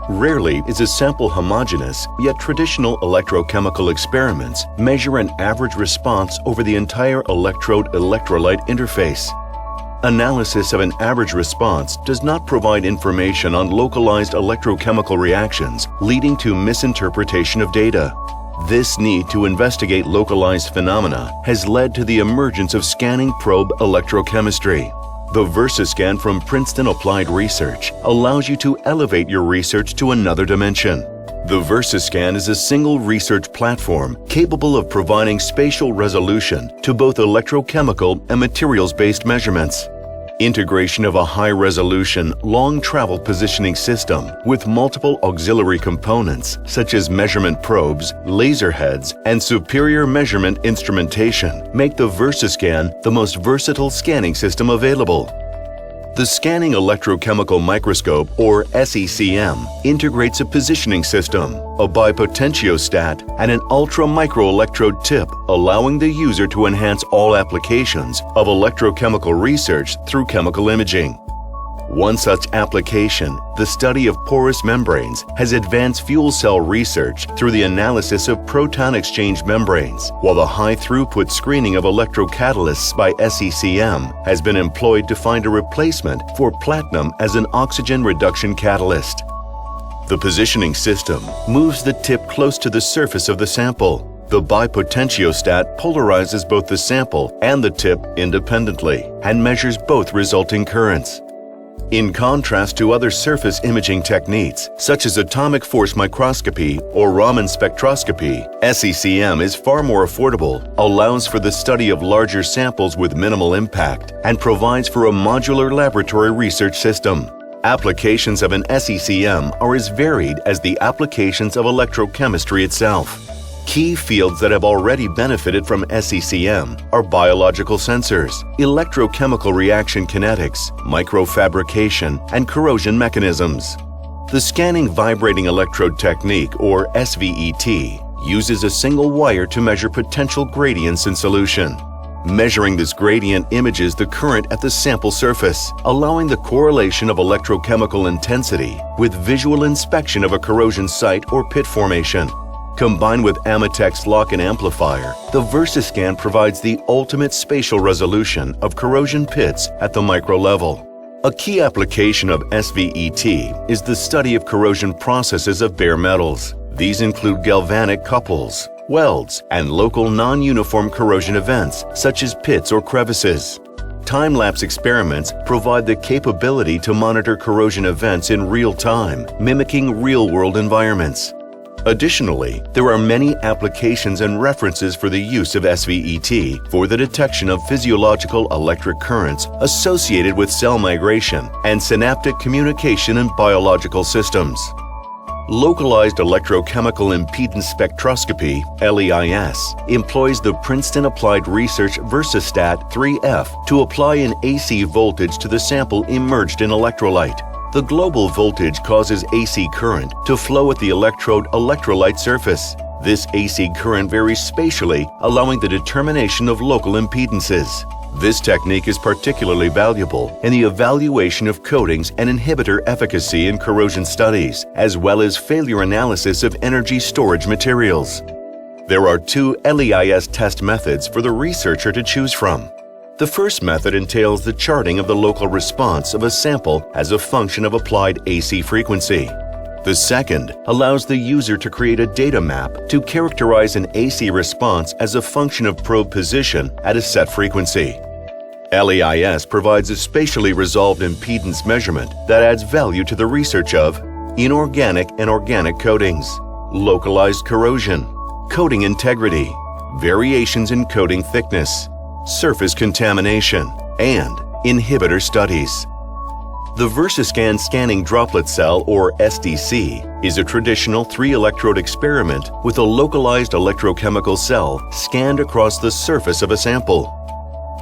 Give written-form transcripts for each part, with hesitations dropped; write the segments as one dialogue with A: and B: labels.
A: Rarely is a sample homogeneous, yet traditional electrochemical experiments measure an average response over the entire electrode-electrolyte interface. Analysis of an average response does not provide information on localized electrochemical reactions, leading to misinterpretation of data. This need to investigate localized phenomena has led to the emergence of scanning probe electrochemistry. The VersaSCAN from Princeton Applied Research allows you to elevate your research to another dimension. The VersaSCAN is a single research platform capable of providing spatial resolution to both electrochemical and materials-based measurements. Integration of a high-resolution, long-travel positioning system with multiple auxiliary components such as measurement probes, laser heads, and superior measurement instrumentation make the VersaSCAN the most versatile scanning system available. The Scanning Electrochemical Microscope, or SECM, integrates a positioning system, a bipotentiostat, and an ultra-microelectrode tip, allowing the user to enhance all applications of electrochemical research through chemical imaging. One such application, the study of porous membranes, has advanced fuel cell research through the analysis of proton exchange membranes, while the high-throughput screening of electrocatalysts by SECM has been employed to find a replacement for platinum as an oxygen reduction catalyst. The positioning system moves the tip close to the surface of the sample. The bipotentiostat polarizes both the sample and the tip independently and measures both resulting currents. In contrast to other surface imaging techniques, such as atomic force microscopy or Raman spectroscopy, SECM is far more affordable, allows for the study of larger samples with minimal impact, and provides for a modular laboratory research system. Applications of an SECM are as varied as the applications of electrochemistry itself. Key fields that have already benefited from SECM are biological sensors, electrochemical reaction kinetics, microfabrication, and corrosion mechanisms. The Scanning Vibrating Electrode Technique, or SVET, uses a single wire to measure potential gradients in solution. Measuring this gradient images the current at the sample surface, allowing the correlation of electrochemical intensity with visual inspection of a corrosion site or pit formation. Combined with Ametek's lock-in amplifier, the VersaSCAN provides the ultimate spatial resolution of corrosion pits at the micro level. A key application of SVET is the study of corrosion processes of bare metals. These include galvanic couples, welds, and local non-uniform corrosion events such as pits or crevices. Time-lapse experiments provide the capability to monitor corrosion events in real time, mimicking real-world environments. Additionally, there are many applications and references for the use of SVET for the detection of physiological electric currents associated with cell migration and synaptic communication in biological systems. Localized Electrochemical Impedance Spectroscopy, LEIS, employs the Princeton Applied Research VersaStat 3F to apply an AC voltage to the sample immersed in electrolyte. The global voltage causes AC current to flow at the electrode-electrolyte surface. This AC current varies spatially, allowing the determination of local impedances. This technique is particularly valuable in the evaluation of coatings and inhibitor efficacy in corrosion studies, as well as failure analysis of energy storage materials. There are two LEIS test methods for the researcher to choose from. The first method entails the charting of the local response of a sample as a function of applied AC frequency. The second allows the user to create a data map to characterize an AC response as a function of probe position at a set frequency. LEIS provides a spatially resolved impedance measurement that adds value to the research of inorganic and organic coatings, localized corrosion, coating integrity, variations in coating thickness, surface contamination, and inhibitor studies. The VersaSCAN Scanning Droplet Cell, or SDC, is a traditional 3-electrode experiment with a localized electrochemical cell scanned across the surface of a sample.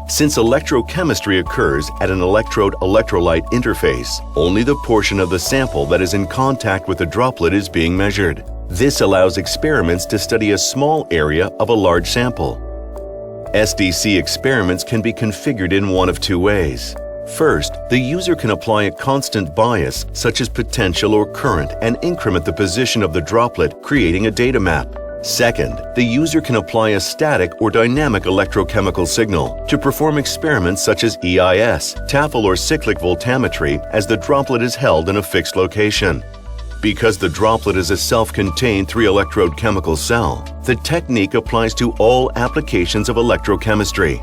A: Since electrochemistry occurs at an electrode-electrolyte interface, only the portion of the sample that is in contact with the droplet is being measured. This allows experiments to study a small area of a large sample. SDC experiments can be configured in one of two ways. First, the user can apply a constant bias, such as potential or current, and increment the position of the droplet, creating a data map. Second, the user can apply a static or dynamic electrochemical signal to perform experiments such as EIS, Tafel or cyclic voltammetry, as the droplet is held in a fixed location. Because the droplet is a self-contained 3-electrode chemical cell, the technique applies to all applications of electrochemistry.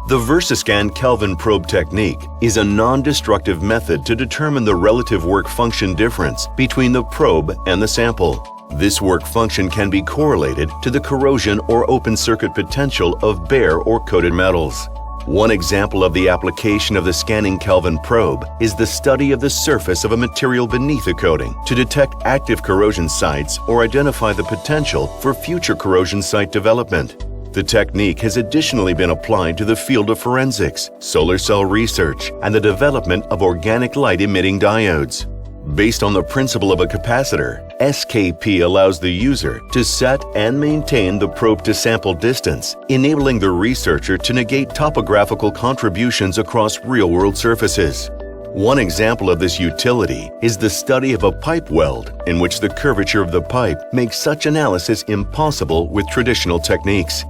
A: The VersaSCAN Kelvin probe technique is a non-destructive method to determine the relative work-function difference between the probe and the sample. This work function can be correlated to the corrosion or open circuit potential of bare or coated metals. One example of the application of the scanning Kelvin probe is the study of the surface of a material beneath a coating to detect active corrosion sites or identify the potential for future corrosion site development. The technique has additionally been applied to the field of forensics, solar cell research, and the development of organic light-emitting diodes. Based on the principle of a capacitor, SKP allows the user to set and maintain the probe-to-sample distance, enabling the researcher to negate topographical contributions across real-world surfaces. One example of this utility is the study of a pipe weld, in which the curvature of the pipe makes such analysis impossible with traditional techniques.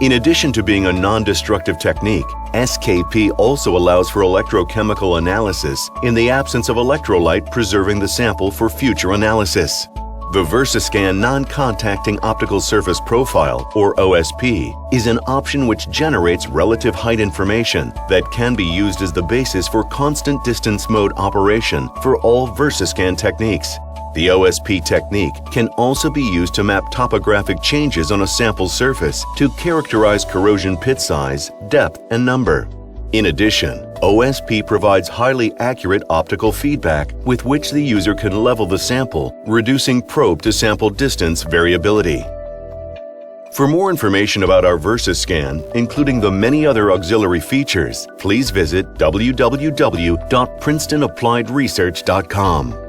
A: In addition to being a non-destructive technique, SKP also allows for electrochemical analysis in the absence of electrolyte, preserving the sample for future analysis. The VersaSCAN Non-Contacting Optical Surface Profile, or OSP, is an option which generates relative height information that can be used as the basis for constant distance mode operation for all VersaSCAN techniques. The OSP technique can also be used to map topographic changes on a sample surface to characterize corrosion pit size, depth, and number. In addition, OSP provides highly accurate optical feedback with which the user can level the sample, reducing probe-to-sample distance variability. For more information about our VersaSCAN, including the many other auxiliary features, please visit www.princetonappliedresearch.com.